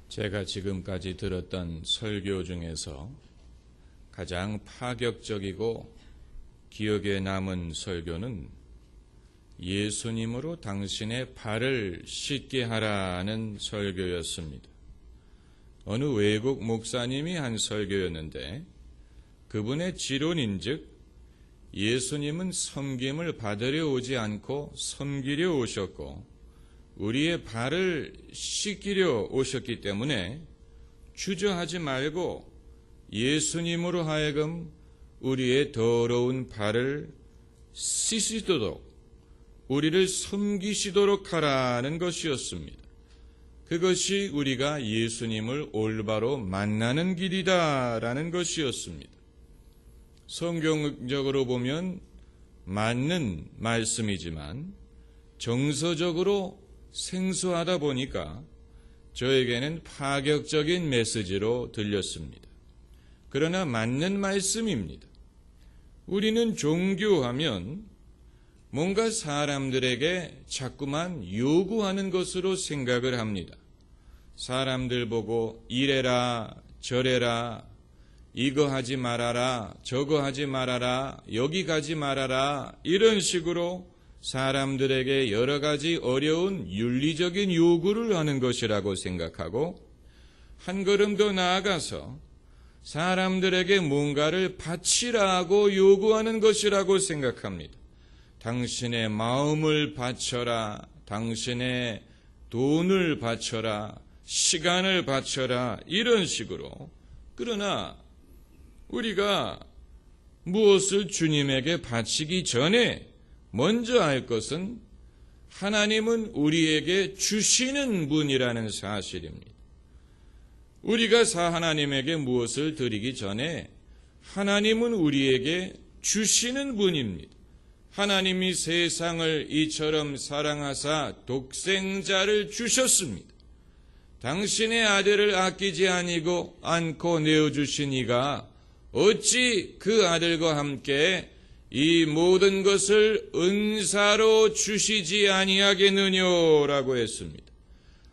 제가 지금까지 들었던 설교 중에서 가장 파격적이고 기억에 남은 설교는 예수님으로 당신의 발을 씻게 하라는 설교였습니다. 어느 외국 목사님이 한 설교였는데 그분의 지론인즉 예수님은 섬김을 받으려 오지 않고 섬기려 오셨고 우리의 발을 씻기려 오셨기 때문에 주저하지 말고 예수님으로 하여금 우리의 더러운 발을 씻으시도록 우리를 섬기시도록 하라는 것이었습니다. 그것이 우리가 예수님을 올바로 만나는 길이다라는 것이었습니다. 성경적으로 보면 맞는 말씀이지만 정서적으로 생소하다 보니까 저에게는 파격적인 메시지로 들렸습니다. 그러나 맞는 말씀입니다. 우리는 종교하면 뭔가 사람들에게 자꾸만 요구하는 것으로 생각을 합니다. 사람들 보고 이래라 저래라 이거 하지 말아라 저거 하지 말아라 여기 가지 말아라 이런 식으로 사람들에게 여러 가지 어려운 윤리적인 요구를 하는 것이라고 생각하고 한 걸음 더 나아가서 사람들에게 뭔가를 바치라고 요구하는 것이라고 생각합니다. 당신의 마음을 바쳐라, 당신의 돈을 바쳐라, 시간을 바쳐라 이런 식으로. 그러나 우리가 무엇을 주님에게 바치기 전에 먼저 알 것은 하나님은 우리에게 주시는 분이라는 사실입니다. 우리가 하나님에게 무엇을 드리기 전에 하나님은 우리에게 주시는 분입니다. 하나님이 세상을 이처럼 사랑하사 독생자를 주셨습니다. 당신의 아들을 아끼지 않고 내어주신 이가 어찌 그 아들과 함께 이 모든 것을 은사로 주시지 아니하겠느냐라고 했습니다.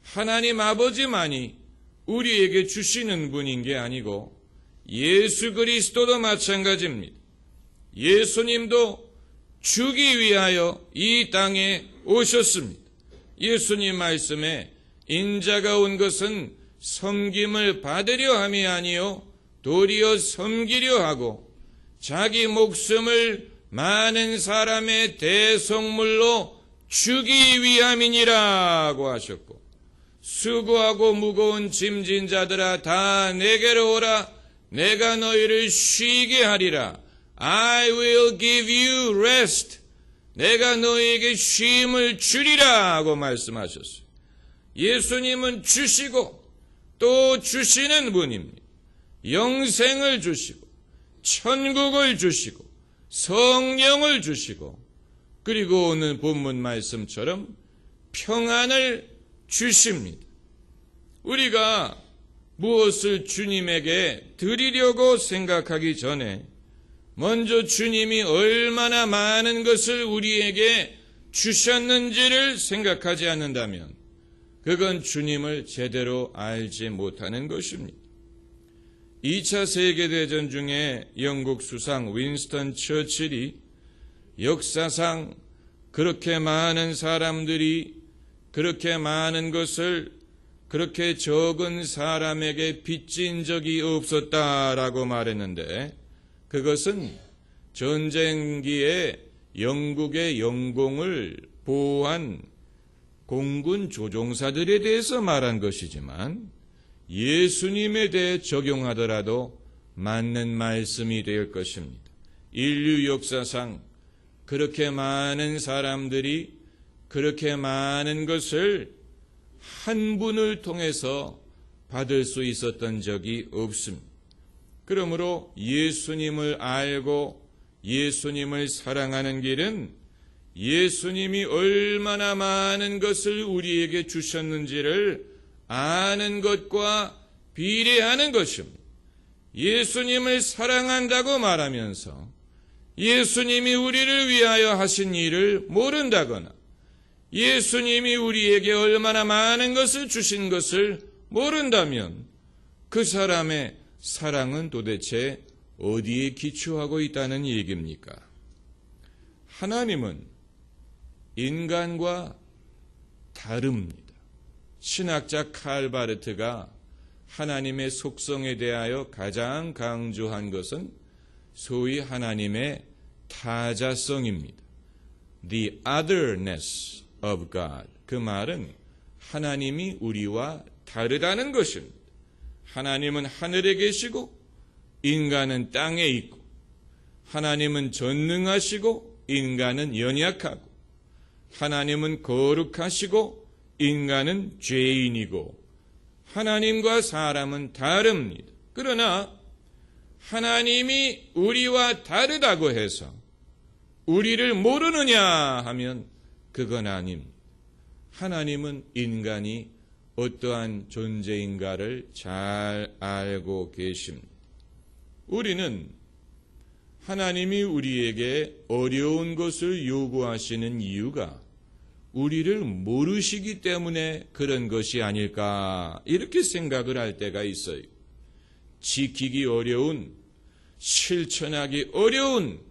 하나님 아버지만이 우리에게 주시는 분인 게 아니고 예수 그리스도도 마찬가지입니다. 예수님도 주기 위하여 이 땅에 오셨습니다. 예수님 말씀에 인자가 온 것은 섬김을 받으려 함이 아니요 도리어 섬기려 하고 자기 목숨을 많은 사람의 대속물로 주기 위함이니라고 하셨고 수고하고 무거운 짐진 자들아 다 내게로 오라 내가 너희를 쉬게 하리라 I will give you rest 내가 너희에게 쉼을 주리라 하고 말씀하셨어요. 예수님은 주시고 또 주시는 분입니다. 영생을 주시고 천국을 주시고 성령을 주시고 그리고 오늘 본문 말씀처럼 평안을 주십니다. 우리가 무엇을 주님에게 드리려고 생각하기 전에 먼저 주님이 얼마나 많은 것을 우리에게 주셨는지를 생각하지 않는다면 그건 주님을 제대로 알지 못하는 것입니다. 2차 세계대전 중에 영국 수상 윈스턴 처칠이 역사상 그렇게 많은 사람들이 그렇게 많은 것을 그렇게 적은 사람에게 빚진 적이 없었다라고 말했는데 그것은 전쟁기에 영국의 영공을 보호한 공군 조종사들에 대해서 말한 것이지만 예수님에 대해 적용하더라도 맞는 말씀이 될 것입니다. 인류 역사상 그렇게 많은 사람들이 그렇게 많은 것을 한 분을 통해서 받을 수 있었던 적이 없습니다. 그러므로 예수님을 알고 예수님을 사랑하는 길은 예수님이 얼마나 많은 것을 우리에게 주셨는지를 아는 것과 비례하는 것입니다. 예수님을 사랑한다고 말하면서 예수님이 우리를 위하여 하신 일을 모른다거나 예수님이 우리에게 얼마나 많은 것을 주신 것을 모른다면 그 사람의 사랑은 도대체 어디에 기초하고 있다는 얘기입니까? 하나님은 인간과 다릅니다. 신학자 칼 바르트가 하나님의 속성에 대하여 가장 강조한 것은 소위 하나님의 타자성입니다. The otherness of God. 그 말은 하나님이 우리와 다르다는 것입니다. 하나님은 하늘에 계시고 인간은 땅에 있고, 하나님은 전능하시고 인간은 연약하고, 하나님은 거룩하시고 인간은 죄인이고, 하나님과 사람은 다릅니다. 그러나 하나님이 우리와 다르다고 해서 우리를 모르느냐 하면 그건 아닙니다. 하나님은 인간이 어떠한 존재인가를 잘 알고 계십니다. 우리는 하나님이 우리에게 어려운 것을 요구하시는 이유가 우리를 모르시기 때문에 그런 것이 아닐까, 이렇게 생각을 할 때가 있어요. 지키기 어려운, 실천하기 어려운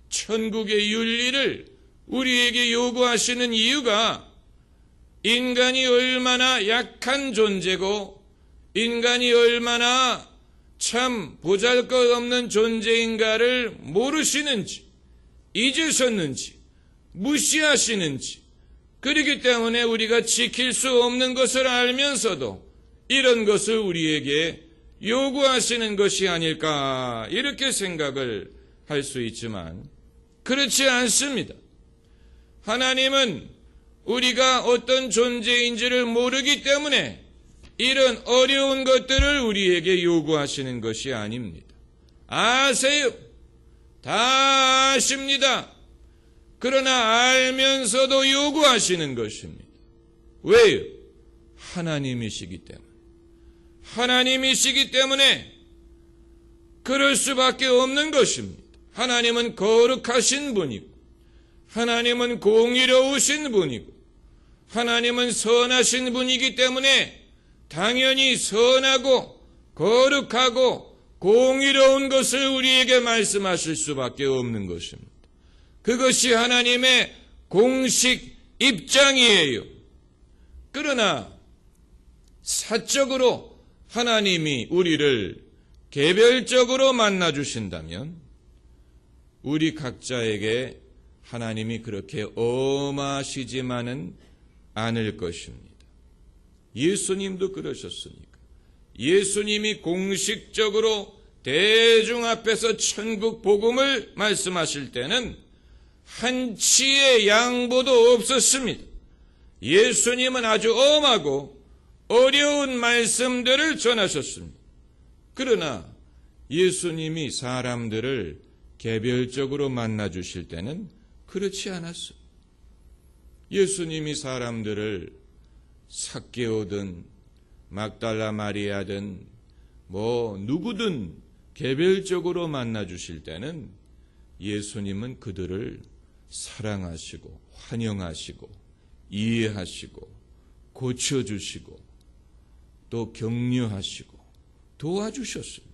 천국의 윤리를 우리에게 요구하시는 이유가 인간이 얼마나 약한 존재고 인간이 얼마나 참 보잘것없는 존재인가를 모르시는지, 잊으셨는지, 무시하시는지, 그렇기 때문에 우리가 지킬 수 없는 것을 알면서도 이런 것을 우리에게 요구하시는 것이 아닐까, 이렇게 생각을 할 수 있지만 그렇지 않습니다. 하나님은 우리가 어떤 존재인지를 모르기 때문에 이런 어려운 것들을 우리에게 요구하시는 것이 아닙니다. 아세요. 다 아십니다. 그러나 알면서도 요구하시는 것입니다. 왜요? 하나님이시기 때문에. 하나님이시기 때문에 그럴 수밖에 없는 것입니다. 하나님은 거룩하신 분이고, 하나님은 공의로우신 분이고, 하나님은 선하신 분이기 때문에 당연히 선하고 거룩하고 공의로운 것을 우리에게 말씀하실 수밖에 없는 것입니다. 그것이 하나님의 공식 입장이에요. 그러나 사적으로 하나님이 우리를 개별적으로 만나주신다면 우리 각자에게 하나님이 그렇게 엄하시지만은 않을 것입니다. 예수님도 그러셨으니까. 예수님이 공식적으로 대중 앞에서 천국 복음을 말씀하실 때는 한치의 양보도 없었습니다. 예수님은 아주 엄하고 어려운 말씀들을 전하셨습니다. 그러나 예수님이 사람들을 개별적으로 만나주실 때는 그렇지 않았어요. 예수님이 사람들을 삭개오든 막달라 마리아든 누구든 개별적으로 만나주실 때는 예수님은 그들을 사랑하시고 환영하시고 이해하시고 고쳐주시고 또 격려하시고 도와주셨어요.